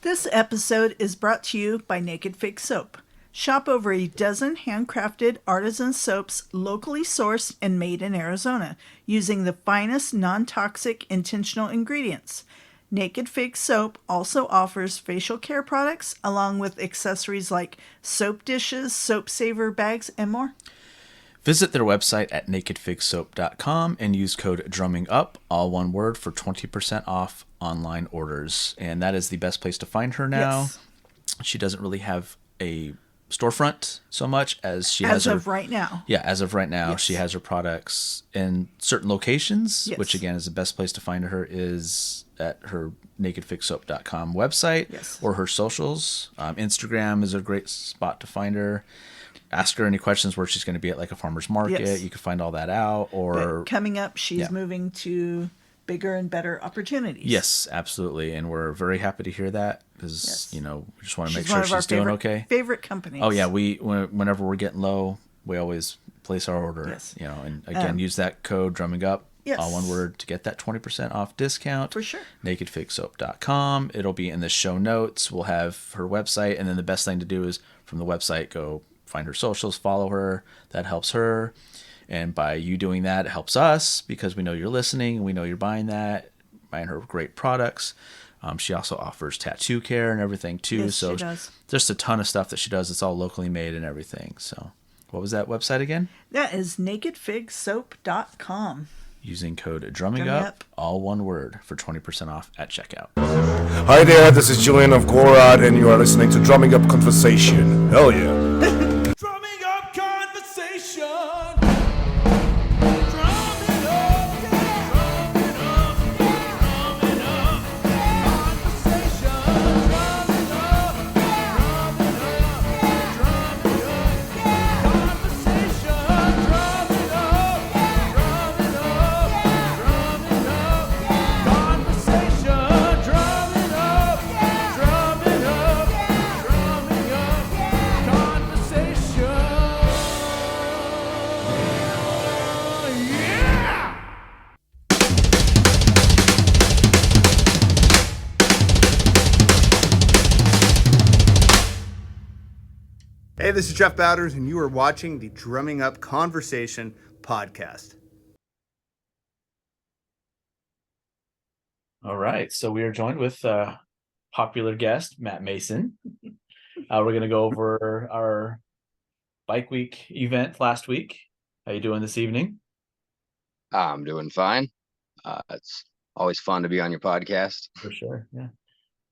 This episode is brought to you by Naked Fig Soap. Shop over a dozen handcrafted artisan soaps locally sourced and made in Arizona using the finest non-toxic intentional ingredients. Naked Fig Soap also offers facial care products along with accessories like soap dishes, soap saver bags, and more. Visit their website at nakedfigsoap.com and use code DRUMMINGUP, all one word, for 20% off online orders. And that is the best place to find her now. Yes. She doesn't really have a storefront so much as she has As of right now. Yeah, as of right now, Yes. she has her products in certain locations, Yes. which again is the best place to find her is at her nakedfigsoap.com website. Yes. Or her socials. Instagram is a great spot to find her. Ask her any questions where she's going to be at like a farmer's market. Yes. You can find all that out. Or But coming up, she's Yeah. moving to bigger and better opportunities. Yes, absolutely. And we're very happy to hear that because, Yes. we just want to She's make one sure of our she's doing favorite, okay. favorite companies. Oh, yeah. Whenever we're getting low, we always place our order. Yes. And again, use that code drumming up, Yes. all one word, to get that 20% off discount. For sure. nakedfigsoap.com. It'll be in the show notes. We'll have her website. And then the best thing to do is from the website, go find her socials, follow her. That helps her. And by you doing that, it helps us because we know you're listening and we know you're buying her great products. She also offers tattoo care and everything too. Yes, so she does. just a ton of stuff that she does. It's all locally made and everything. So what was that website again? That is nakedfigsoap.com. Using code drumming Drumming up, Up. all one word, for 20% off at checkout. Hi there, this is Julian of Gorad, and you are listening to Drumming Up Conversation. Hell yeah. Drumming up conversation. Drumming up, yeah. Drumming up, yeah. Drumming up, yeah. Conversation. Drumming up, yeah. Drumming up, yeah. Drumming up, yeah. Conversation. Drumming up, yeah. Drumming up, yeah. Drumming up, yeah. Conversation. Drumming up, yeah. Drumming up, yeah. Drumming up, yeah. Conversation. Yeah. Hey, this is Jeff Bowders, and you are watching the Drumming Up Conversation podcast. All right. So we are joined with popular guest, Matt Mason. We're going to go over our Bike Week event last week. How you doing this evening? I'm doing fine. It's always fun to be on your podcast. For sure. Yeah.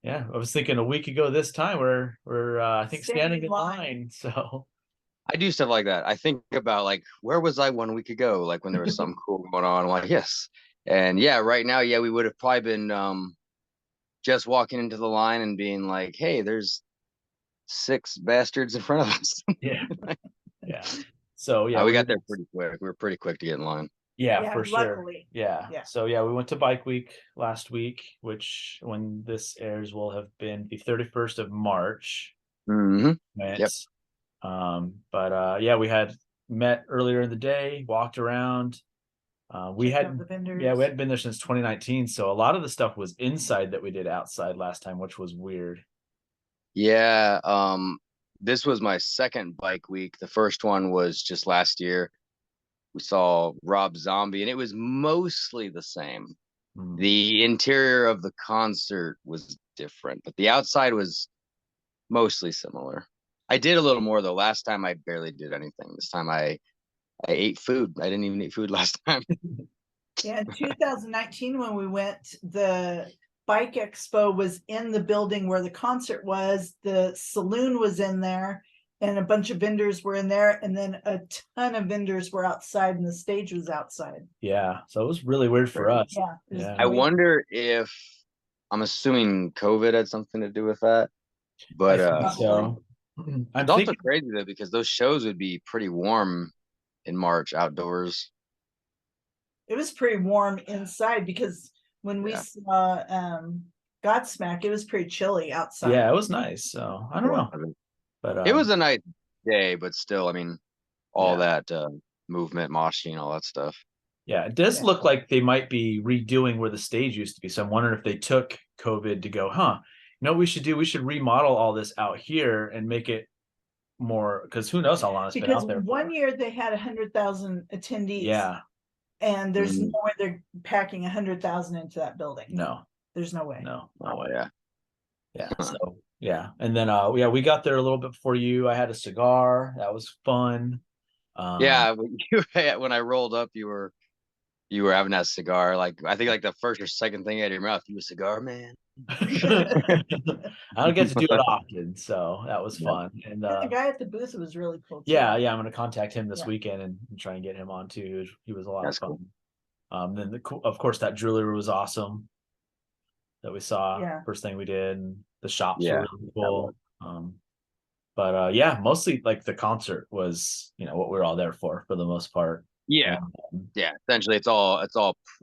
Yeah. I was thinking a week ago this time we're I think standing in line. So I do stuff like that. I think about like, where was I 1 week ago? Like when there was something cool going on. I'm like, yes. And yeah, right now, yeah, we would have probably been just walking into the line and being like, hey, there's 6 bastards in front of us. yeah. Yeah. So yeah, We got there pretty quick. We were pretty quick to get in line. Yeah, for sure. luckily. Yeah. Yeah. So yeah, we went to Bike Week last week, which when this airs will have been the 31st of March. Mm-hmm. Went. Yep. Yeah, we had met earlier in the day, walked around. We Checked out hadn't the vendors. we hadn't been there since 2019, so a lot of the stuff was inside that we did outside last time, which was weird. Yeah. This was my second bike week. The first one was just last year. We saw Rob Zombie, and it was mostly the same. Mm. The interior of the concert was different, but the outside was mostly similar. I did a little more though. Last time I barely did anything. This time I ate food. I didn't even eat food last time. Yeah, in 2019 when we went, the Bike Expo was in the building where the concert was. The saloon was in there, and a bunch of vendors were in there, and then a ton of vendors were outside, and the stage was outside. Yeah, so it was really weird for us. Yeah. it was Yeah. I weird. wonder if, I'm assuming COVID had something to do with that. But I think so. it's I'm also thinking, crazy though, because those shows would be pretty warm in March outdoors. It was pretty warm inside because when we Yeah. saw Godsmack, it was pretty chilly outside. yeah, it was nice. So I don't know, but It was a nice day, but still, I mean, all Yeah. that movement, moshing, all that stuff. yeah, it does Yeah. look like they might be redoing where the stage used to be. So I'm wondering if they took COVID to go, know what we should do? We should remodel all this out here and make it more, because who knows how long it's been Because out there one for. year they had 100,000 attendees. Yeah, And there's Mhm. no way they're packing 100,000 into that building. no, There's no way. no Oh way. yeah. Yeah. So yeah. And then yeah, we got there a little bit before you. I had a cigar. That was fun. Yeah, when I rolled up, you were having that cigar. Like I think like the first or second thing out of your mouth, you a cigar man. I don't get to do it often, so that was Yeah. fun. And The guy at the booth was really cool too. yeah, I'm gonna contact him this Yeah. weekend and try and get him on too. He was a lot That's of fun. cool. Then of course that jewelry was awesome that we saw. Yeah. First thing we did, and the shops Yeah, were really cool. But yeah, mostly like the concert was, what we were all there for the most part. Yeah. And, Yeah. Essentially, it's all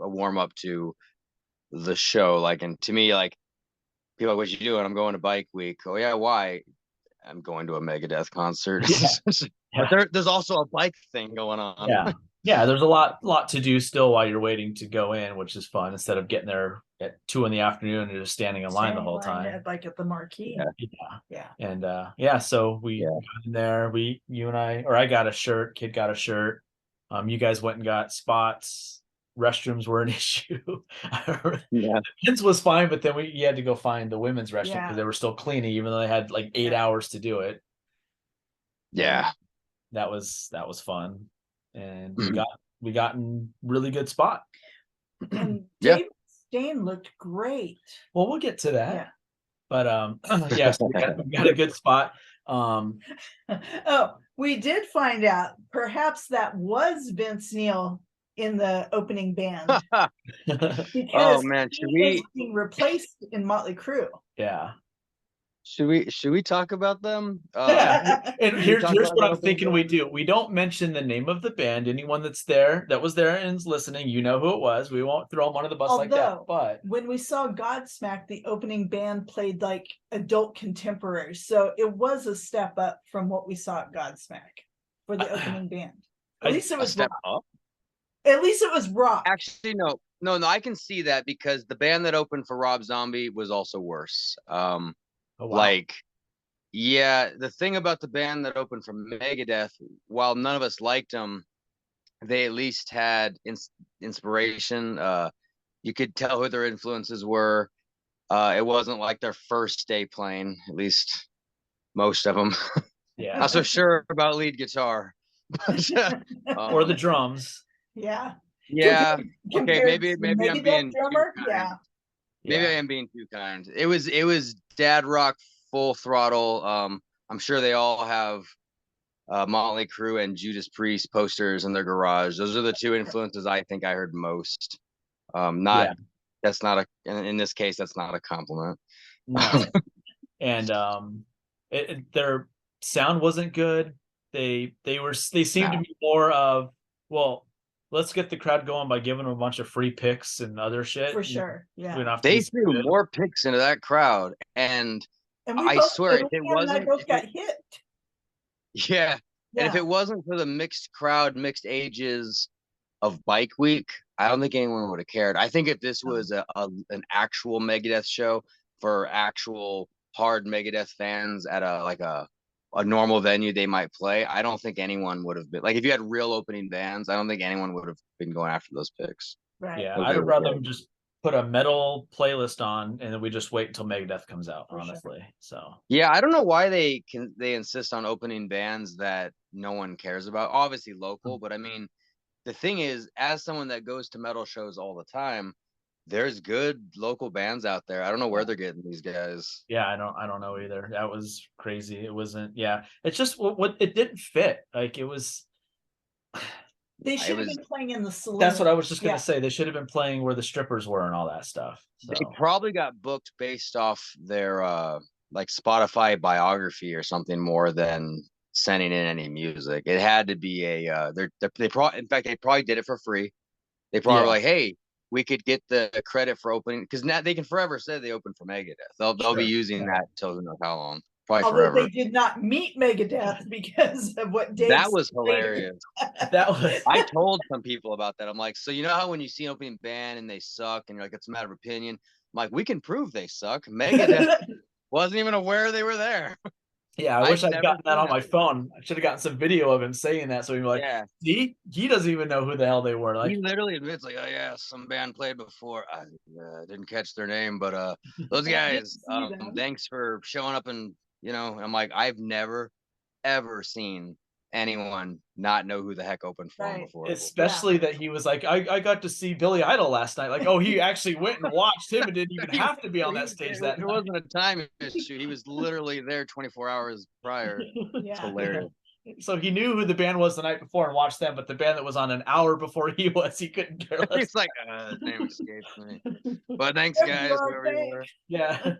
a warm up to the show. Like, and to me, like people are like, what you doing? I'm going to Bike Week. Oh yeah, why? I'm going to a Megadeth concert. Yeah. But there's also a bike thing going on. yeah, there's a lot to do still while you're waiting to go in, which is fun, instead of getting there at 2 PM and you're just standing in line the whole time. Like at the marquee. Yeah. And yeah, so we got in there. You and I got a shirt, kid got a shirt. You guys went and got spots. Restrooms were an issue. Yeah. Men's was fine, but then you had to go find the women's restroom Yeah. because they were still cleaning, even though they had like 8 hours to do it. Yeah. That was fun. And Mhm. we got in really good spot. And Yeah. David Stain looked great. Well, we'll get to that. Yeah. But yes, we got a good spot. Oh, we did find out perhaps that was Vince Neil in the opening band because Oh man, he was being replaced in Motley Crue. Yeah. should we talk about them? Yeah. And here's talk what about I'm the thinking we band? do. We don't mention the name of the band. Anyone that was there and is listening, you know who it was. We won't throw them under the bus like that. Although, But when we saw Godsmack, the opening band played like adult contemporary, so it was a step up from what we saw at Godsmack for the opening band. At least it A was step rock. up? At least it was rock. Actually, no. I can see that because the band that opened for Rob Zombie was also worse. oh, wow. Like, yeah, the thing about the band that opened for Megadeth, while none of us liked them, they at least had inspiration. You could tell who their influences were. It wasn't like their first day playing, at least most of them. Yeah. Not so sure about lead guitar. But, Or the drums. Yeah. yeah. Compared Okay, maybe to the I'm Megadeth being drummer. too kind. Yeah. Maybe I am being too kind. It was dad rock full throttle. I'm sure they all have Motley Crue and Judas Priest posters in their garage. Those are the two influences I think I heard most. That's not in this case, that's not a compliment. No. And their sound wasn't good. They seemed to be more of, well, let's get the crowd going by giving them a bunch of free picks and other shit. For sure. Yeah. We don't have to They be threw good. more picks into that crowd, and And we I both, swear, if Leanne it and I wasn't, both got hit. yeah, and if Yeah. it wasn't for the mixed crowd, mixed ages of Bike Week, I don't think anyone would have cared. I think if this was an actual Megadeth show for actual hard Megadeth fans at a normal venue they might play, I don't think anyone would have been like, if you had real opening bands, I don't think anyone would have been going after those picks. Right. Yeah, Okay, I'd have rather okay. them just put a metal playlist on and then we just wait until Megadeth comes out, For sure. honestly. So Yeah, I don't know why they insist on opening bands that no one cares about. Obviously local, but I mean, the thing is, as someone that goes to metal shows all the time, there's good local bands out there. I don't know where they're getting these guys. yeah, I don't know either. That was crazy. It wasn't. Yeah, it's just what it didn't fit. Like it was. They should have been playing in the saloon. That's what I was just gonna Yeah. say. They should have been playing where the strippers were and all that stuff. So. They probably got booked based off their like Spotify biography or something more than sending in any music. It had to be a they probably, in fact, they probably did it for free. They probably were Yeah. like, hey, we could get the credit for opening, because now they can forever say they opened for Megadeth. They'll be Sure. using that until who knows how long. Probably Although forever. they did not meet Megadeth because of what Dave That was said. hilarious. That was. I told some people about that. I'm like, so you know how when you see an opening band and they suck and you're like, it's a matter of opinion. like, we can prove they suck. Megadeth wasn't even aware they were there. Yeah, I I've wish I'd never gotten that seen on my that. phone. I should have gotten some video of him saying that, so he'd be like, Yeah. see, he doesn't even know who the hell they were. He Like, literally admits, like, oh yeah, some band played before. I didn't catch their name, but those guys, see them. thanks for showing up. And I'm like, I've never ever seen anyone not know who the heck opened for him Right. before. especially that he was like, I got to see Billy Idol last night. Like, oh, he actually went and watched him and didn't even have to be on that stage that It night. wasn't a time issue. He was literally there 24 hours prior. It's Yeah. hilarious. So he knew who the band was the night before and watched them, but the band that was on an hour before he was, he couldn't care less. He's like, his name escapes me. But thanks, guys, whoever you were. Yeah.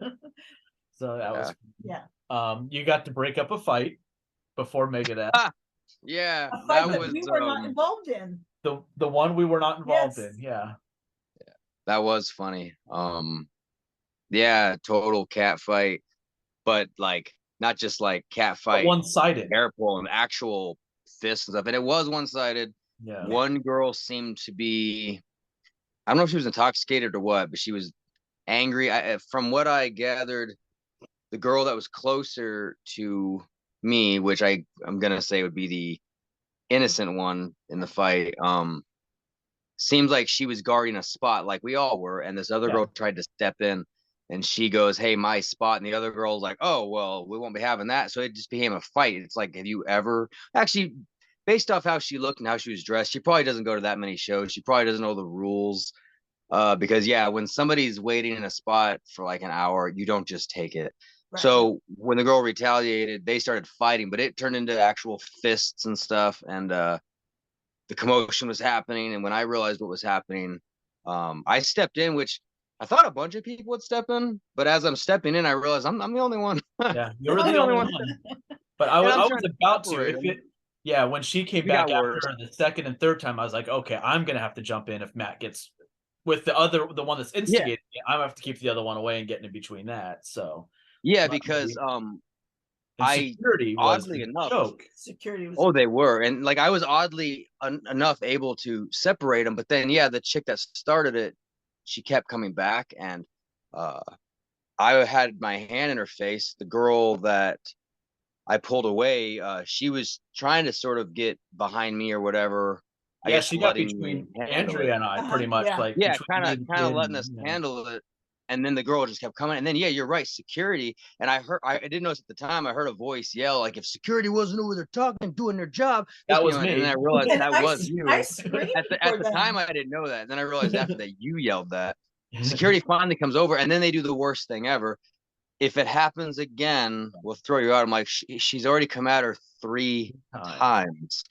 So that was Yeah. you got to break up a fight before Megadeth. Yeah, A fight that that was we were not involved in. The one we were not involved Yes. in. Yeah. that was funny. Yeah, total cat fight, but like not just like cat fight, One-sided. hair pull and actual fist and stuff. And it was one-sided. Yeah. One girl seemed to be, I don't know if she was intoxicated or what, but she was angry. From what I gathered, the girl that was closer to me, which I'm gonna say would be the innocent one in the fight, seems like she was guarding a spot like we all were, and this other Yeah. girl tried to step in, and she goes, "Hey, my spot," and the other girl's like, "Oh, well, we won't be having that." So it just became a fight. It's like, have you ever actually, based off how she looked and how she was dressed, she probably doesn't go to that many shows. She probably doesn't know the rules. Because yeah, when somebody's waiting in a spot for like an hour, you don't just take it. Right. So when the girl retaliated, they started fighting, but it turned into actual fists and stuff, and the commotion was happening. And when I realized what was happening, I stepped in, which I thought a bunch of people would step in, but as I'm stepping in, I realized I'm the only one. Yeah. You're I'm the only one. But I was trying to about to. separate If them. it, yeah, when she came It back got after worse. the second and third time, I was like, okay, I'm gonna have to jump in if Matt gets with the one that's instigating it. I'm gonna have to keep the other one away and get in between that. So Yeah, luckily- because and I security was oddly a enough, joke. Security was. oh, they were, and like I was oddly enough able to separate them, but then yeah, the chick that started it, she kept coming back, and I had my hand in her face. The girl that I pulled away, she was trying to sort of get behind me or whatever. I Yeah, guess she got letting me between handle Andrea it. and I pretty much, Yeah. like Yeah, between me and the kind of kid letting and, us yeah. handle it. And then the girl just kept coming. And then yeah, you're right, security. And I didn't notice at the time. I heard a voice yell like, "If security wasn't over there talking, doing their job." That was And then me. I realized And that was you. I screamed At for the them. time, I didn't know that. And then I realized after that you yelled that. Security finally comes over, and then they do the worst thing ever. If it happens again, we'll throw you out. I'm like, she's already come at her 3 times.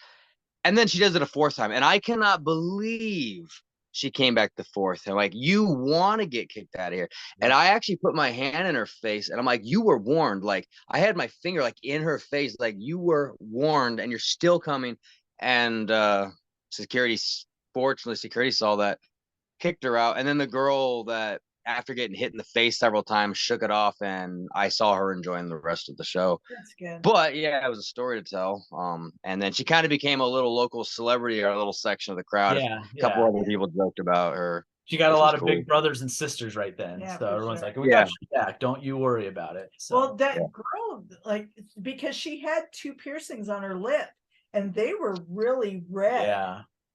And then she does it a 4th time. And I cannot believe she came back the 4th. I'm like, you want to get kicked out of here. And I actually put my hand in her face, and I'm like, you were warned. Like, I had my finger like in her face, like, you were warned and you're still coming. And fortunately, security saw that, kicked her out. And then the girl that, after getting hit in the face several times, shook it off, and I saw her enjoying the rest of the show. That's good. But yeah, it was a story to tell. And then she kind of became a little local celebrity, or a little section of the crowd. Yeah, A couple other people joked about her. She got a which lot was of cool. big brothers and sisters right then. Yeah, so for everyone's sure. like, we got you back. Don't you worry about it. So Well, that girl, like, because she had 2 piercings on her lip, and they were really red.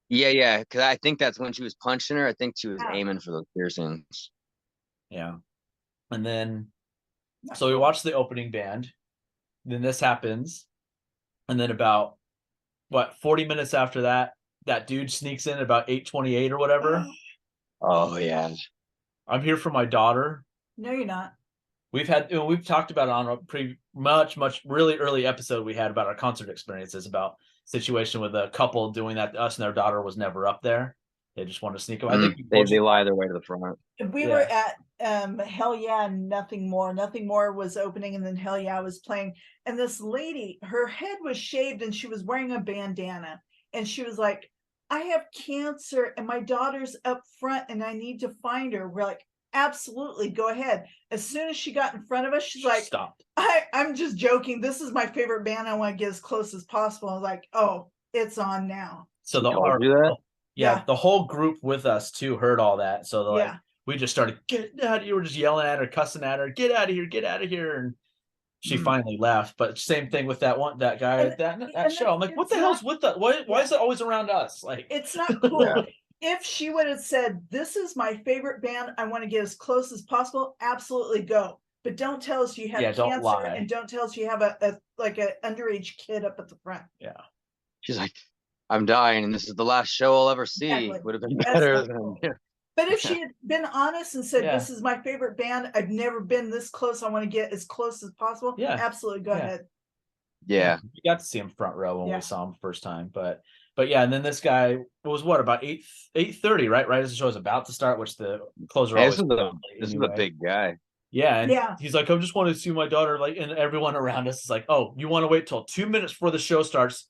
yeah. Because I think that's when she was punching her. I think she was Yeah. aiming for those piercings. Yeah. And then so we watched the opening band. Then this happens. And then about 40 minutes after that, that dude sneaks in about 8:28 or whatever. Oh yeah. I'm here for my daughter. No, you're not. We've talked about it on a pretty much really early episode we had about our concert experiences, about situation with a couple doing that to us, and their daughter was never up there. They just wanted to sneak up. I think they lie their way to the front. We were at Hell Yeah, Nothing More. Nothing More was opening, and then Hell Yeah was playing. And this lady, her head was shaved and she was wearing a bandana. And she was like, I have cancer and my daughter's up front and I need to find her. We're like, absolutely, go ahead. As soon as she got in front of us, she's like, stopped. I'm just joking. This is my favorite band. I want to get as close as possible. I was like, oh, it's on now. So Told you that? the whole group with us too heard all that. So like we just started, get out of here. We're just yelling at her, cussing at her, get out of here, get out of here. And she finally left. But same thing with that guy And- at that and show. I'm like, what it's the hell's not- with that? Why is it always around us? Like, It's not cool. If she would have said, "This is my favorite band, I want to get as close as possible," absolutely go. But don't tell us you have Yeah, don't cancer, lie. and don't tell us you have a like an underage kid up at the front. yeah. She's like, I'm dying, and this is the last show I'll ever see. Exactly. Would have been That's better not than. cool. But if she had been honest and said, Yeah. "This is my favorite band, I've never been this close, I want to get as close as possible," Yeah. absolutely go Yeah. ahead. Yeah. We got to see him front row when Yeah. we saw him first time. But yeah, and then this guy, it was what, about 8:30, right? Right as the show was about to start, which the closer Hey, always this is a big guy. Yeah, and Yeah. he's like, I just want to see my daughter, like, and everyone around us is like, oh, you want to wait till 2 minutes before the show starts?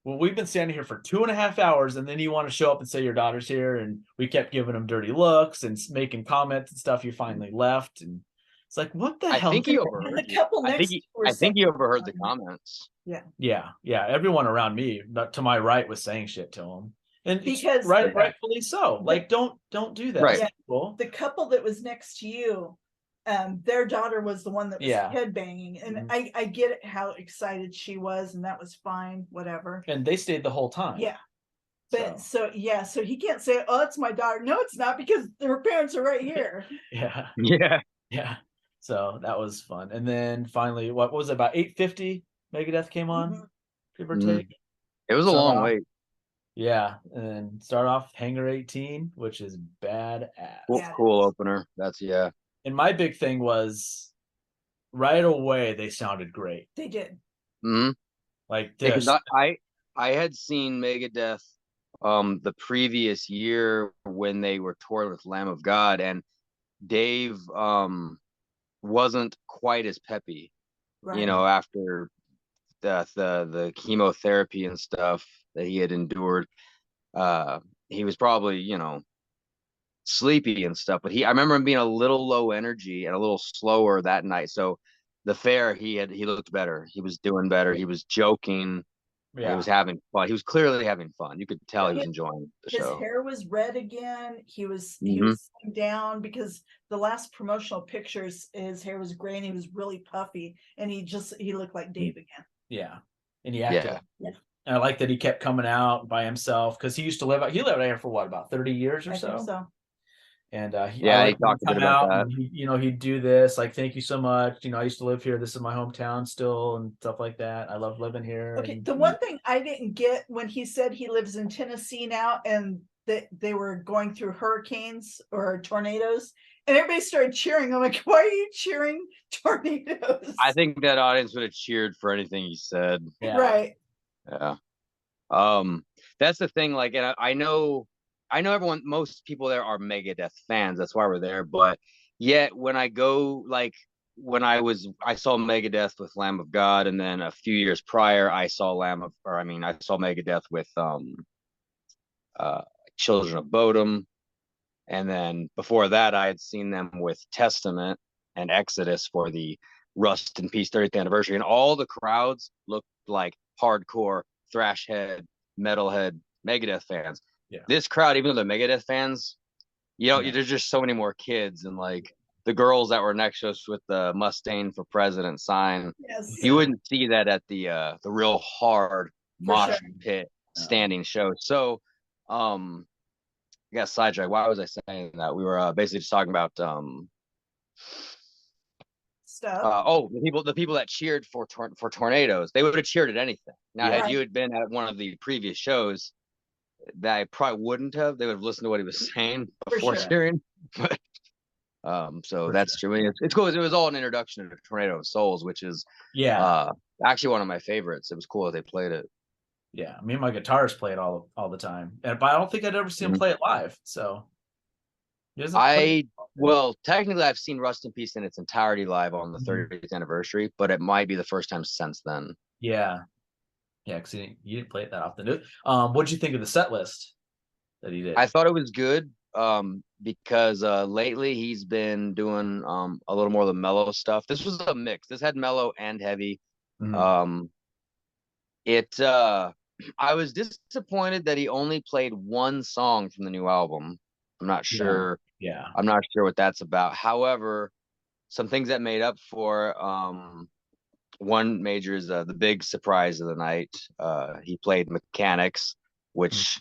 Well, we've been standing here for 2.5 hours, and then you want to show up and say your daughter's here, and we kept giving him dirty looks and making comments and stuff. You finally left, and it's like, what the I hell? think he And overheard the you. couple I next think to he, her I think he said- overheard the comments. Yeah. Everyone around me, not to my right, was saying shit to him, and Because rightfully so. Like, don't do that. Right. People. the couple that was next to you, their daughter was the one that was Yeah. headbanging, and I get it, how excited she was, and that was fine, whatever. And they stayed the whole time. Yeah. But so he can't say, "Oh, it's my daughter." No, it's not, because her parents are right here. Yeah. Yeah. So that was fun. And then finally, what was it, about 8:50? Megadeth came on, Mhm. give or Mhm. take. It was a So, long wait. Yeah, and then start off Hangar 18, which is badass. Cool, Yeah. cool opener. That's And my big thing was right away they sounded great. They did. hmm Like Because this. I had seen Megadeth the previous year when they were touring with Lamb of God, and Dave wasn't quite as peppy, Right. after the chemotherapy and stuff that he had endured. He was probably, sleepy and stuff, but I remember him being a little low energy and a little slower that night. So the fair, he looked better. He was doing better. He was joking. He Yeah. was having fun. He was clearly having fun. You could tell he was His- enjoying the His show. hair was red again. He was Mhm. sitting down, because the last promotional pictures, his hair was gray and he was really puffy, and he looked like Dave again. Yeah. And he acted. Yeah. Yeah. And I like that he kept coming out by himself, because he used to lived out here for what, about 30 years or I think so. And Yeah, I he like talked a bit come about out that. and he'd do this, like, thank you so much. I used to live here. This is my hometown still, and stuff like that. I love living here. Okay, and the one thing I didn't get when he said he lives in Tennessee now, and that they were going through hurricanes or tornadoes, and everybody started cheering. I'm like, why are you cheering tornadoes? I think that audience would have cheered for anything he said. Yeah. Right. Yeah. That's the thing. Like, and I know everyone, most people there are Megadeth fans. That's why we're there. But yet, when I go, like, I saw Megadeth with Lamb of God, and then a few years prior, I saw Megadeth with Children of Bodom, and then before that, I had seen them with Testament and Exodus for the Rust in Peace 30th anniversary, and all the crowds looked like hardcore thrash head, metalhead Megadeth fans. Yeah. This crowd, even though they're Megadeth fans, there's just so many more kids, and like the girls that were next to us with the Mustaine for President sign, Yes. you wouldn't see that at the real hard mosh sure. pit standing show. So, I got sidetracked. Why was I saying that? We were basically just talking about Stuff. the people that cheered for tornadoes. They would have cheered at anything. Now, Yeah. had you had been at one of the previous shows, that I probably wouldn't have. They would have listened to what he was saying For before sure. cheering. But so For that's true. It's cool. It was all an introduction to Tornado of Souls, which is actually one of my favorites. It was cool that they played it. Yeah, me and my guitarist play it all the time, but I don't think I'd ever see him Mhm. play it live. So he doesn't play- Well, technically, I've seen Rust in Peace in its entirety live on the Mhm. 30th anniversary, but it might be the first time since then. yeah, because you didn't play it that often. What'd you think of the set list that he did? I thought it was good because lately he's been doing a little more of the mellow stuff. This was a mix. This had mellow and heavy. Mhm. I was disappointed that he only played one song from the new album. I'm not sure. Yeah. I'm not sure what that's about. However, some things that made up for one major is the big surprise of the night. He played Mechanics, which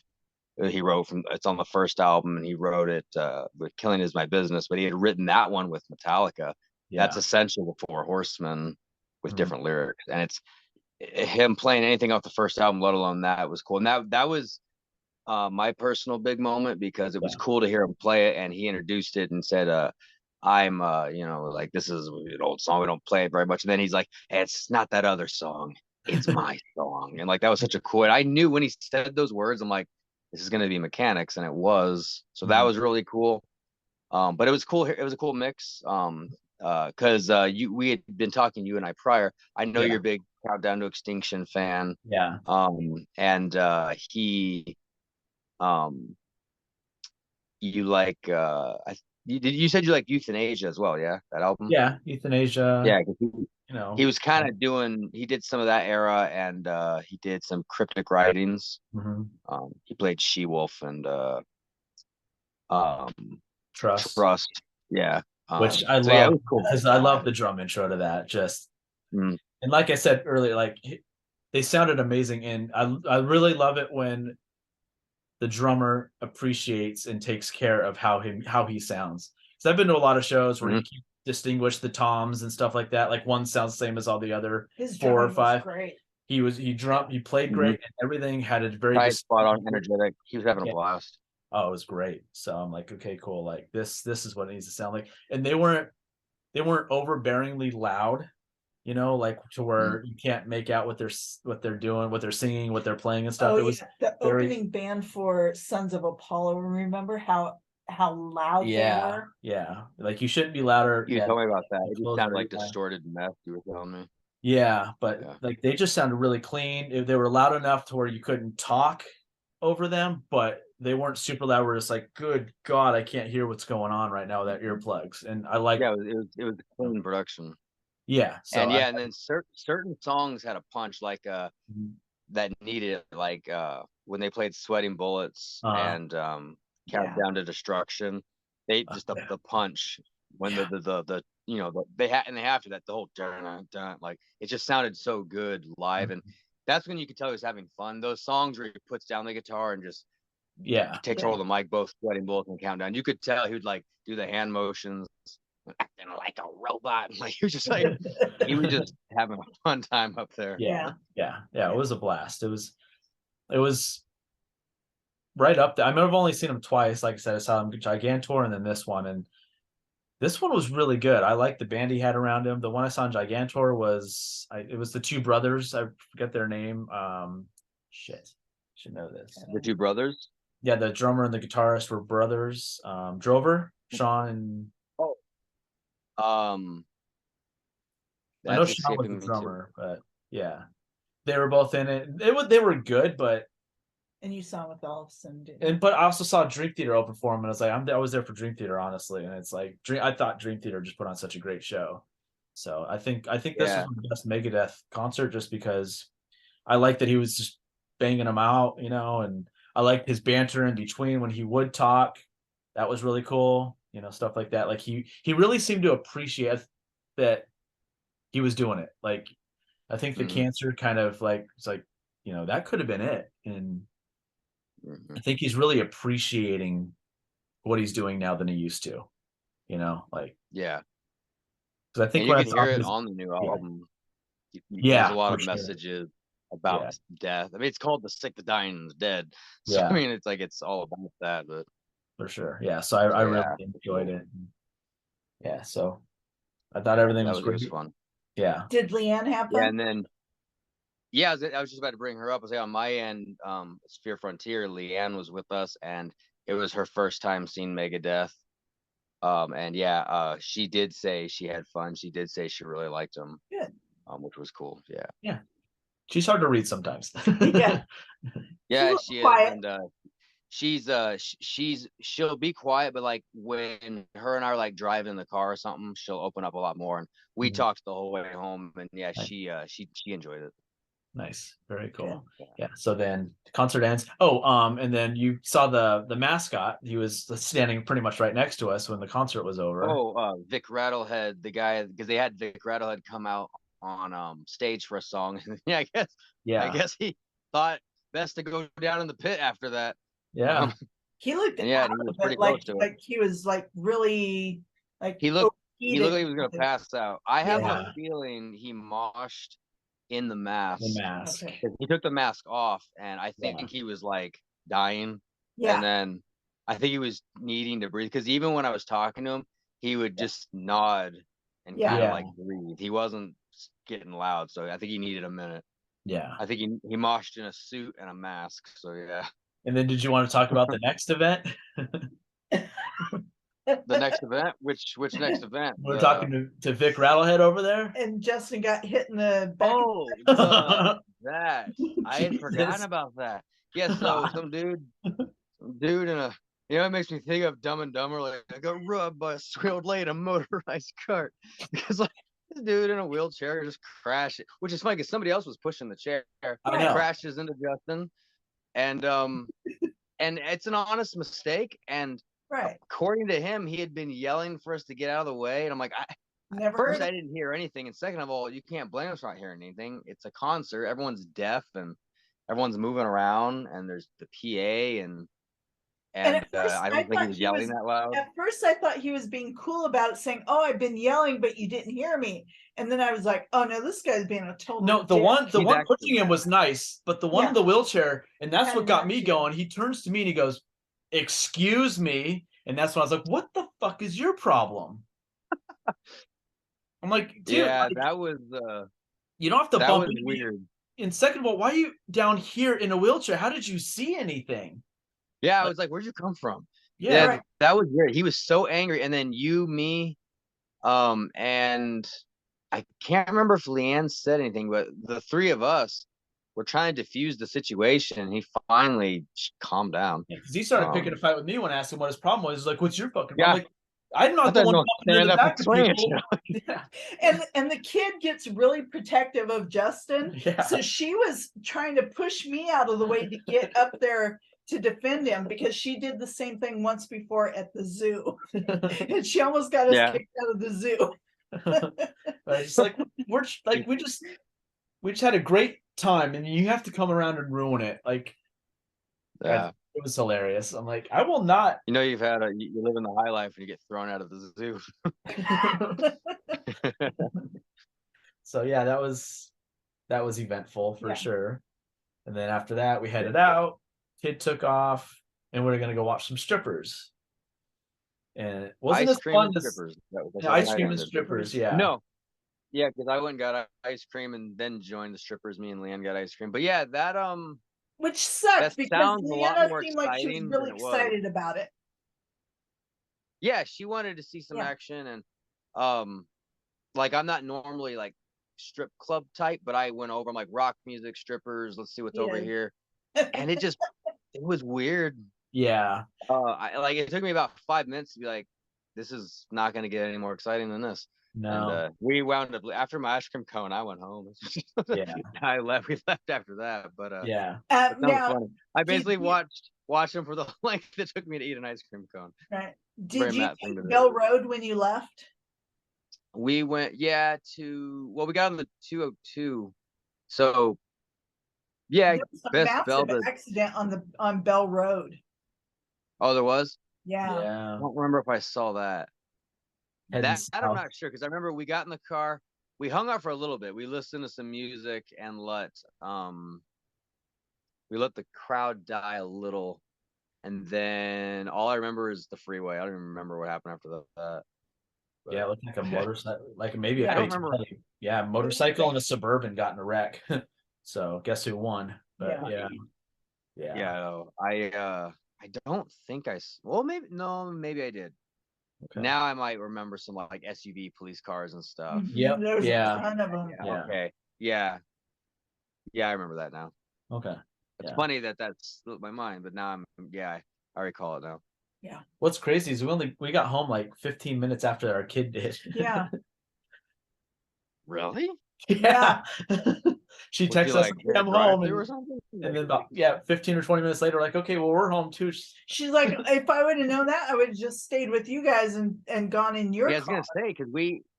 he wrote from. It's on the first album, and he wrote it with "Killing Is My Business." But he had written that one with Metallica. That's Yeah. essential for Horsemen with Mhm. different lyrics, and it's him playing anything off the first album, let alone that, was cool. And that was my personal big moment because it was Yeah. cool to hear him play it, and he introduced it and said, I'm like, this is an old song, we don't play it very much. And then he's like, hey, it's not that other song, it's my song. And like that was such a cool, and I knew when he said those words, I'm like, this is gonna be Mechanics, and it was. So that Mhm. was really cool. But it was cool, it was a cool mix. Because we had been talking, you and I, prior. I know Yeah. you're a big Countdown to Extinction fan. Yeah. And he um you like you said you like Euthanasia as well, yeah? That album? Yeah. Euthanasia, Yeah, 'cause you he know. was kind of he did some of that era, and he did some cryptic writings. Mhm. He played She-Wolf and um Trust, Trust. Yeah. which I So yeah, it love was cool. because I love the drum intro to that. Just Mm, and like I said earlier, like they sounded amazing, and I really love it when the drummer appreciates and takes care of how he sounds. So I've been to a lot of shows where mhm. you can distinguish the toms and stuff like that. Like one sounds the same as all the other His four or drumming was five. great. He played Mhm. great, and everything had a very Tight, spot on, distinct. energetic. He was having a Yeah. blast. Oh, it was great. So I'm like, okay, cool. Like this is what it needs to sound like. And they weren't overbearingly loud, like to Mm. where you can't make out what they're doing, what they're singing, what they're playing and stuff. Oh It was yeah, the very opening band for Sons of Apollo. Remember how loud they yeah, were? yeah. Like you shouldn't be louder. You Yeah, told me about that. the It just closer sounded you like are. distorted meth, you were telling me. Yeah, but Yeah. like they just sounded really clean. They were loud enough to where you couldn't talk over them, but they weren't super loud. We're just like, good God, I can't hear what's going on right now with that earplugs. And I like, Yeah, it was a clean production. yeah. So And I, yeah, and then certain songs had a punch, like that needed it, like when they played Sweating Bullets uh, and Yeah. Countdown to Destruction. They just yeah, the punch when yeah, they had, and they have to, that the whole dun, dun, like it just sounded so good live. And that's when you could tell he was having fun. Those songs where he puts down the guitar and just yeah, takes hold of the mic, both Sweating Bullets and Countdown, you could tell he would like do the hand motions, acting like a robot. Like he was just having a fun time up there. yeah, yeah. It was a blast. It was right up there. I mean, I've only seen him twice. Like I said, I saw him Gigantor and then this one, and this one was really good. I liked the band he had around him. The one I saw in Gigantor it was the two brothers. I forget their name. Shit, should know this. The two brothers. Yeah, the drummer and the guitarist were brothers. Drover, Sean, and Oh, um, I know that's Sean was escaping the me too. drummer, but yeah, they were both in it. They were good, but And you saw with Ellison, didn't you? but I also saw Dream Theater open for him, and I was like, I was there for Dream Theater, honestly, and it's like I thought Dream Theater just put on such a great show. So I think this was Yeah, the best Megadeth concert just because I like that he was just banging them out, and I liked his banter in between when he would talk. That was really cool, stuff like that. Like he really seemed to appreciate that he was doing it. Like I think the mhm, cancer kind of like it's like that could have been it, and I mhm. think he's really appreciating what he's doing now than he used to. Like Yeah, because I think and you when I can saw hear it his on the new yeah album. There's a yeah lot for of sure messages yeah about death. I mean, it's called "The Sick, the Dying, and the Dead." So I yeah mean, it's like it's all about that. But for sure yeah. So I so really yeah, for enjoyed sure. it. Yeah, so I thought everything was It was great. fun. Yeah. Did Leanne have Yeah, fun? and then yeah, I was just about to bring her up. I was like, on my end, Sphere Frontier, Leanne was with us, and it was her first time seeing Megadeth. And yeah, she did say she had fun. She did say she really liked them, Good. which was cool. Yeah, Yeah. She's hard to read sometimes. Yeah. She's a yeah, little she is, quiet. and she'll be quiet, but like when her and I are like driving in the car or something, she'll open up a lot more. And we Mhm. talked the whole way home, and yeah, Nice. she enjoyed it. Nice. Very cool. Yeah. Yeah. So then the concert ends. Oh, and then you saw the mascot. He was standing pretty much right next to us when the concert was over. Oh, Vic Rattlehead, the guy, because they had Vic Rattlehead come out on stage for a song. Yeah, I Yeah. guess he thought best to go down in the pit after that. Yeah. He looked And yeah, out he was of pretty it like close to it. he was like really like He looked like he was overheated. gonna pass out. I have Yeah. a feeling he moshed in the mask. The mask. Okay. 'Cause he took the mask off, and I think Yeah. he was like dying. Yeah. And then I think he was needing to breathe, because even when I was talking to him, he would just nod and Yeah. kind of Yeah. like breathe. He wasn't getting loud, so I think he needed a minute. Yeah. I think he moshed in a suit and a mask. So yeah, And then did you want to talk about the next event? the next event. Which next event? We're talking to Vic Rattlehead over there. And Justin got hit in the back. Oh, that I had forgotten Jesus. about that. Yeah, so some dude in a, it makes me think of Dumb and Dumber. Like, I got rubbed by a squealed late a motorized cart, because like this dude in a wheelchair just crashed, which is funny because somebody else was pushing the chair. I know. Crashes into Justin, and it's an honest mistake. And Right. according to him, he had been yelling for us to get out of the way, and I'm like, Never first, heard I didn't hear anything, and second of all, you can't blame us for not hearing anything. It's a concert. Everyone's deaf and everyone's moving around, and there's the PA, and at first, I don't think he thought was yelling that loud. At first, I thought he was being cool about it, saying, "Oh, I've been yelling, but you didn't hear me." And then I was like, "Oh no, this guy's being a total." No, the dick." one He's actually pushing him was nice, but the one in the wheelchair, and that's what got me going. He turns to me and he goes, "Excuse me," and that's when I was like, "What the fuck is your problem?" I'm like, dude, Yeah, like, that was you don't have to that bump was into me. weird. And second of all, why are you down here in a wheelchair? How did you see anything? Yeah, I was like, "Where'd you come from?" Yeah, Yeah, right. that was weird. He was so angry, and then you, me, and I can't remember if Leanne said anything, but the three of us were trying to diffuse the situation, and he finally calmed down. because he started picking a fight with me when I asked him what his problem was. He's like, "What's your fucking problem?" Yeah. I'm like, I'm not the thought one no bumping in stand the up back and of swing it, people. Yeah. And the kid gets really protective of Justin. Yeah. So she was trying to push me out of the way to get up there to defend him, because she did the same thing once before at the zoo. And she almost got us Yeah. kicked out of the zoo. But it's like we just had a great time, and you have to come around and ruin it. Like, Yeah. it was hilarious. I'm like, I will not. You've had you live in the high life and you get thrown out of the zoo. So yeah, that was eventful for Yeah. sure. And then after that, we headed out. Kid took off, and we were gonna go watch some strippers. And it wasn't Ice as cream fun and as strippers. That was the ice second cream item. and strippers. Yeah. No. Yeah, because I went and got ice cream and then joined the strippers. Me and Leanne got ice cream. But yeah, that Which sucked, That because sounds a lot Leanna more seemed like she was exciting really than it was. excited about it. Yeah, she wanted to see some Yeah. action, and like I'm not normally like strip club type, but I went over. I'm like, rock music, strippers. Let's see what's over Yeah. here. And it was weird. Yeah. It took me about 5 minutes to be like, this is not going to get any more exciting than this. No. And we wound up after my ice cream cone. I went home. Yeah. We left after that. But Yeah. it sounds Now, funny. I basically you- watched them for the length it took me to eat an ice cream cone. right. Very Did you Matt thing to take do. Bell Road when you left? We went, we got on the 202. So yeah, There was a Best massive Velvet. accident on Bell Road. Oh, there was? Yeah. I Yeah. don't remember if I saw that. Heading That I'm south. not sure, because I remember we got in the car, we hung out for a little bit. We listened to some music and let the crowd die a little, and then all I remember is the freeway. I don't even remember what happened after that. But, Yeah, it looked like a motorcycle, like maybe Yeah, a I don't remember. fatality. Yeah, motorcycle and a Suburban got in a wreck. So guess who won? But Yeah. yeah, no, I don't think maybe I did. Okay. Now I might remember some like SUV police cars and stuff. Yep, There's yeah. a ton of them. Yeah. Okay. Yeah, I remember that now. Okay. It's Yeah. funny that slipped my mind, but now I recall it now. What's crazy is we got home like 15 minutes after our kid did. Yeah. Really? Yeah. She Was she texts us, like "Okay, I'm home," drive-through or and something? then about 15 or 20 minutes later, like, okay, well, we're home too. She's like, if I would have known that, I would have just stayed with you guys and gone in your Yeah, I was car. gonna say because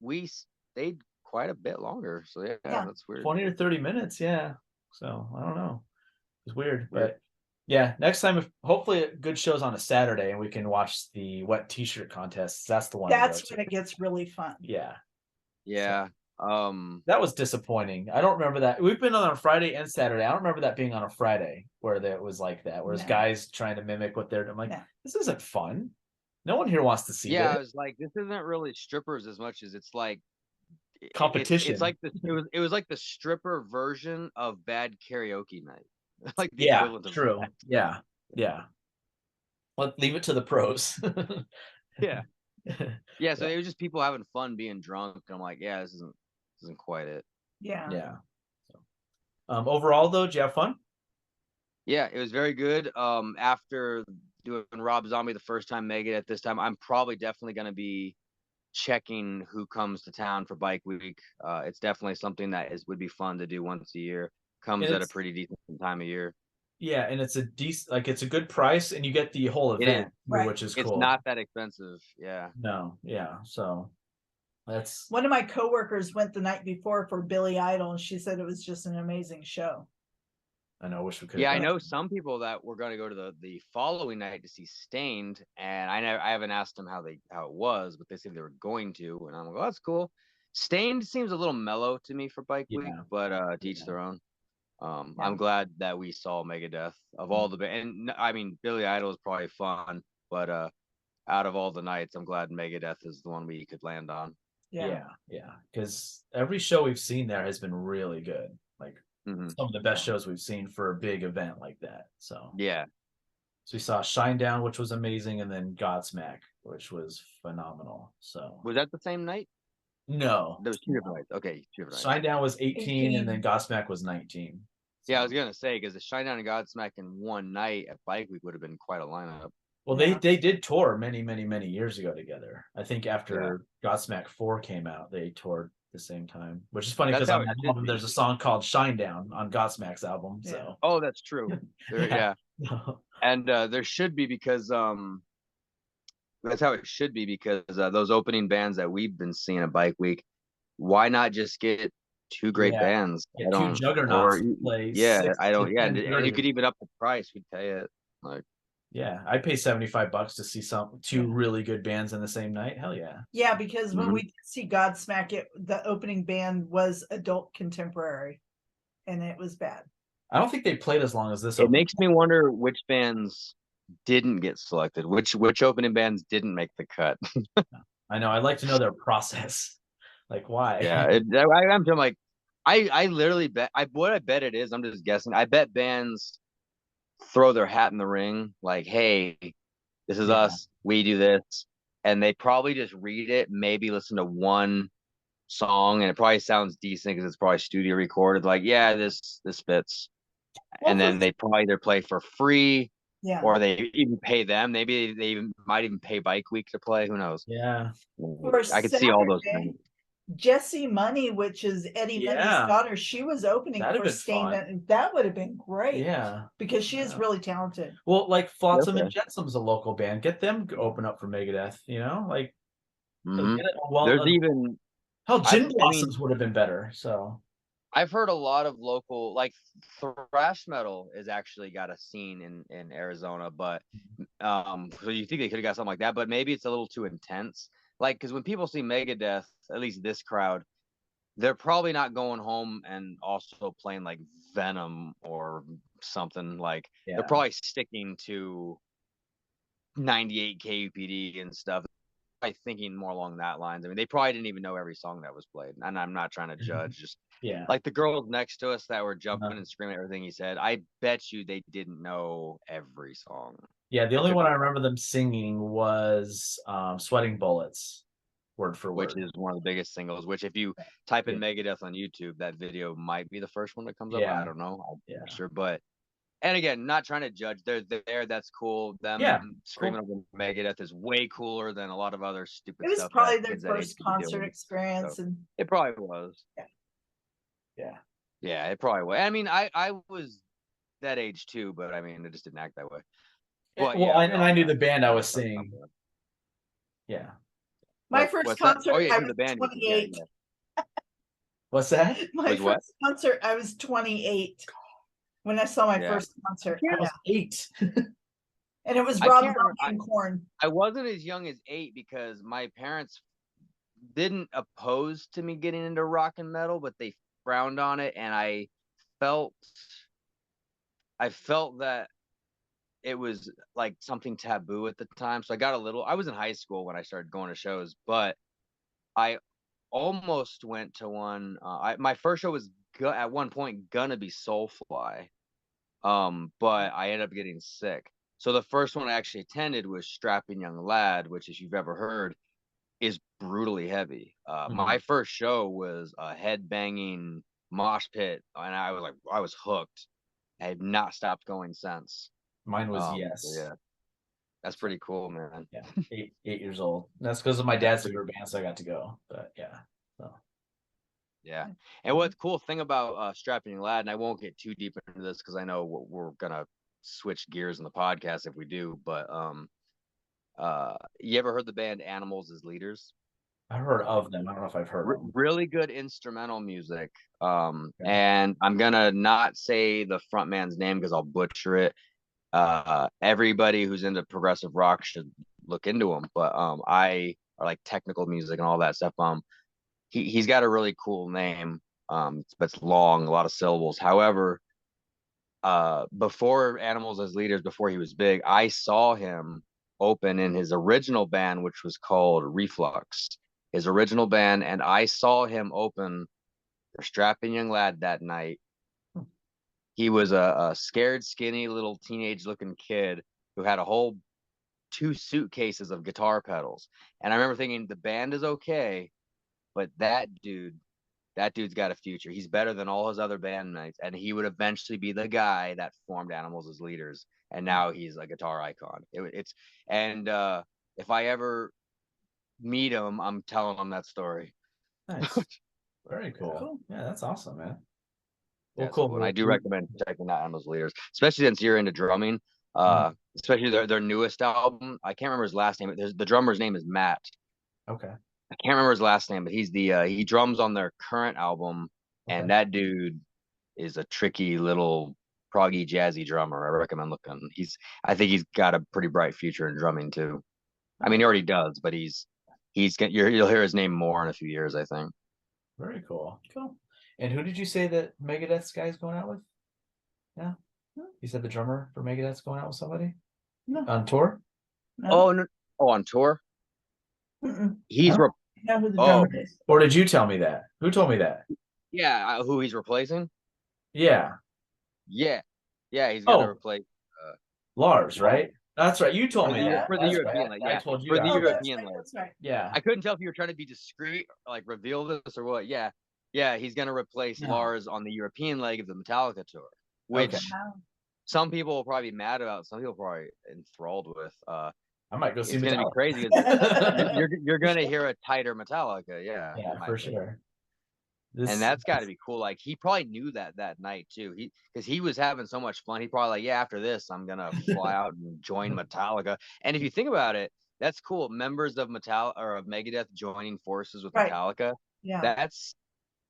we stayed quite a bit longer. So yeah, Yeah. that's weird. 20 or 30 minutes, yeah. So I don't know. It's weird, Weird. but yeah, next time, if hopefully a good show's on a Saturday and we can watch the wet t-shirt contests. That's the one to go That's to. when it gets really fun. Yeah. Yeah. That was disappointing. I don't remember that. We've been on a Friday and Saturday. I don't remember that being on a Friday where it was like that. Whereas No. guys trying to mimic what they're. I'm like, No. this isn't fun. No one here wants to see Yeah, I this was like, this isn't really strippers as much as it's like competition. It's like it was like the stripper version of bad karaoke night. Like the Yeah, equivalent of true. that. Yeah, yeah. Leave it to the pros. Yeah. Yeah, so it was just people having fun being drunk. And I'm like, yeah, this isn't quite it. Yeah. Yeah. So, overall, though, did you have fun? Yeah, it was very good. After doing Rob Zombie the first time, Megadeth this time, I'm probably definitely gonna be checking who comes to town for Bike Week. It's definitely something that would be fun to do once a year. Comes And at a pretty decent time of year. Yeah, and it's a decent, like it's a good price, and you get the whole It is. event, Right. which is It's cool. not that expensive. Yeah. No, yeah. So that's One of my coworkers went the night before for Billy Idol, and she said it was just an amazing show. I know. I wish we could. Yeah, I know some people that were going to go to the following night to see Stained, and I haven't asked them how it was, but they said they were going to, and I'm like, oh, that's cool. Stained seems a little mellow to me for Bike Week, Yeah. but to each their own. Yeah. I'm glad that we saw Megadeth of all the and I mean Billy Idol is probably fun, but out of all the nights, I'm glad Megadeth is the one we could land on. Yeah. Yeah. Because every show we've seen there has been really good. Like Mhm. some of the best shows we've seen for a big event like that. So Yeah. So we saw Shinedown, which was amazing, and then Godsmack, which was phenomenal. So Was that the same night? no, There was two different nights. Okay, two different nights. Shinedown was 18, and then 18. Godsmack was 19. Yeah, I was gonna say because the Shinedown and Godsmack in one night at Bike Week would have been quite a lineup. Well, Yeah. they did tour many years ago together. I think after Godsmack 4 came out, they toured the same time, which is funny That's because how on it that should album be. there's a song called Shinedown on Godsmack's album. Yeah. So Oh, that's true. Yeah. Yeah. And there should be because that's how it should be because those opening bands that we've been seeing at Bike Week, why not just get two great Yeah. bands? Yeah, I two don't, juggernauts or play yeah, 6 I don't, to yeah, and you 10:30. could even up the price. We'd pay it. Like, Yeah, I'd pay $75 to see two really good bands in the same night. Hell yeah. Yeah, because when Mhm. we did see Godsmack, the opening band was adult contemporary, and it was bad. I don't think they played as long as this. it makes me wonder which bands didn't get selected, which opening bands didn't make the cut. I know. I'd like to know their process. Like why? Yeah, I'm like, I literally bet. What I bet it is. I'm just guessing. I bet bands throw their hat in the ring, like, hey, this is Yeah. us. We do this, and they probably just read it. Maybe listen to one song, and it probably sounds decent because it's probably studio recorded. Like, yeah, this fits. Well, And then they probably either play for free Yeah. or they even pay them. Maybe they might even pay Bike Week to play. Who knows? Yeah. For I could see all those Saturday, things. Jessie Money, which is Eddie Yeah. Money's daughter, she was opening That'd have for been Stained, fun. and that would have been great. Yeah. Because she is Yeah. really talented. Well, like Flotsam and Okay. Jetsam's a local band. Get them to open up for Megadeth. You know, like Mhm. get it, well, There's even hell, Gin I mean- Blossoms would have been better. So I've heard a lot of local, like thrash metal is actually got a scene in Arizona, but so you think they could have got something like that, but maybe it's a little too intense. Like, because when people see Megadeth, at least this crowd, they're probably not going home and also playing like Venom or something. Like, yeah. they're probably sticking to 98 KUPD and stuff. Probably thinking more along that lines. I mean, they probably didn't even know every song that was played, and I'm not trying to judge. Just Yeah. like the girls next to us that were jumping and screaming everything he said, I bet you they didn't know every song. Yeah, the only one I remember them singing was Sweating Bullets, word for word. Which is one of the biggest singles. Which if you type in Megadeth on YouTube, that video might be the first one that comes up. Yeah. I don't know. I'm Yeah. not sure, but and again, not trying to judge. They're there. That's cool. Them screaming over Megadeth is way cooler than a lot of other stupid It was stuff. probably that their kids that age first be concert doing. experience, So, and it probably was. Yeah. Yeah, it probably was. I mean, I was that age too, but I mean, it just didn't act that way. But Well, yeah, we and all I knew got the band I was stuff seeing. there. Yeah. My first What's that? Oh concert, yeah, I you was the band. Yeah, 28. yeah. What's that? My Was what? first concert, I was 28 when I saw my Yeah. first concert. I was Yeah. 8. And it was I Rob can't Zombie remember. and Corn. I wasn't as young as 8 because my parents didn't oppose to me getting into rock and metal, but they frowned on it, and felt I felt that it was like something taboo at the time. So I was in high school when I started going to shows, but I almost went to one. My first show was at one point gonna be Soulfly, but I ended up getting sick. So the first one I actually attended was Strapping Young Lad, which, if you've ever heard, is brutally heavy. My first show was a head-banging mosh pit, and I was hooked. I have not stopped going since. Mine was So Yes. yeah, that's pretty cool, man. Yeah, 8 years old. That's because of my dad's favorite band, so I got to go. But yeah, so Yeah. And what the cool thing about Strapping Young Lad, and I won't get too deep into this because I know we're gonna switch gears in the podcast if we do, but you ever heard the band Animals as Leaders? I heard of them. I don't know if I've heard of them. Really good instrumental music. Okay. And I'm gonna not say the frontman's name because I'll butcher it. Everybody who's into progressive rock should look into him, but I are like technical music and all that stuff. He's got a really cool name, but it's long, a lot of syllables. However, before Animals as Leaders, before he was big, I saw him open in his original band, which was called Reflux, his original band, and I saw him open for Strapping Young Lad that night. He was a scared, skinny little teenage-looking kid who had a whole 2 suitcases of guitar pedals, and I remember thinking the band is okay, but that dude's got a future. He's better than all his other bandmates, and he would eventually be the guy that formed Animals as Leaders. And now he's a guitar icon. If I ever meet him, I'm telling him that story. Nice. Very cool. Yeah, that's awesome, man. Well, Yeah, cool. and I do recommend checking out Animals as Leaders, especially since you're into drumming. Especially their newest album. I can't remember his last name. The drummer's name is Matt. Okay. I can't remember his last name, but he's he drums on their current album, and that dude is a tricky little proggy jazzy drummer. I recommend looking. I think he's got a pretty bright future in drumming too. I mean, he already does, but you'll hear his name more in a few years, I think. Very cool. Cool. And who did you say that Megadeth's guy's going out with? Yeah. You said the drummer for Megadeth's going out with somebody? No. On tour? No. Oh no! Oh, on tour? Mm-mm. He's No? I know who the Oh. drummer is. Or did you tell me that? Who told me that? yeah. Who he's replacing? Yeah. Yeah, he's gonna Oh. replace. Lars, right? That's right. You told me Yeah. that. For the That's European, right. like, I yeah, told you for the that. Oh, that's European right. leg. That's right. Yeah. I couldn't tell if you were trying to be discreet, like reveal this or what. Yeah, he's gonna replace No. Lars on the European leg of the Metallica tour, which Okay. Wow. some people will probably be mad about. Some people probably enthralled with. I might go see It's gonna be Metallica. crazy. 'Cause you're gonna hear a tighter Metallica, yeah, in Yeah, my for opinion. sure. And that's got to be cool. Like he probably knew that night too. Because he was having so much fun. He probably like, yeah, after this, I'm gonna fly out and join Metallica. And if you think about it, that's cool. Members of of Megadeth joining forces with Right. Metallica. Yeah.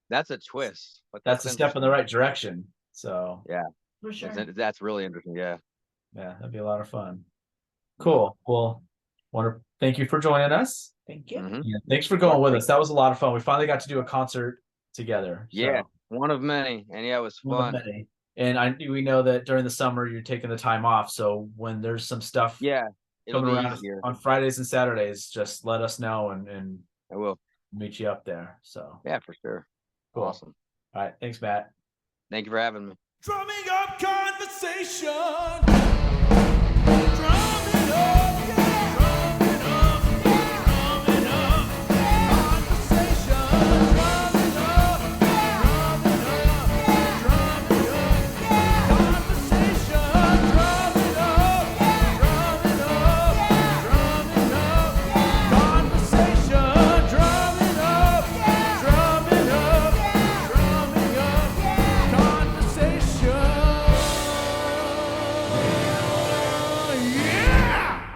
That's a twist. But That's a step in the right direction. So Yeah, For sure. that's really interesting. Yeah. yeah, that'd be a lot of fun. Cool. Well, want to thank you for joining us. Thank you. Mhm. Yeah, thanks for going with us. That was a lot of fun. We finally got to do a concert together. Yeah, So, one of many, and yeah, it was one of fun. many. And we know that during the summer you're taking the time off. So when there's some stuff Yeah, it'll coming be around easier. on Fridays and Saturdays, just let us know and I will. meet you up there. So Yeah, for sure. Cool. Awesome. All right, thanks, Matt. Thank you for having me. Drumming up conversation.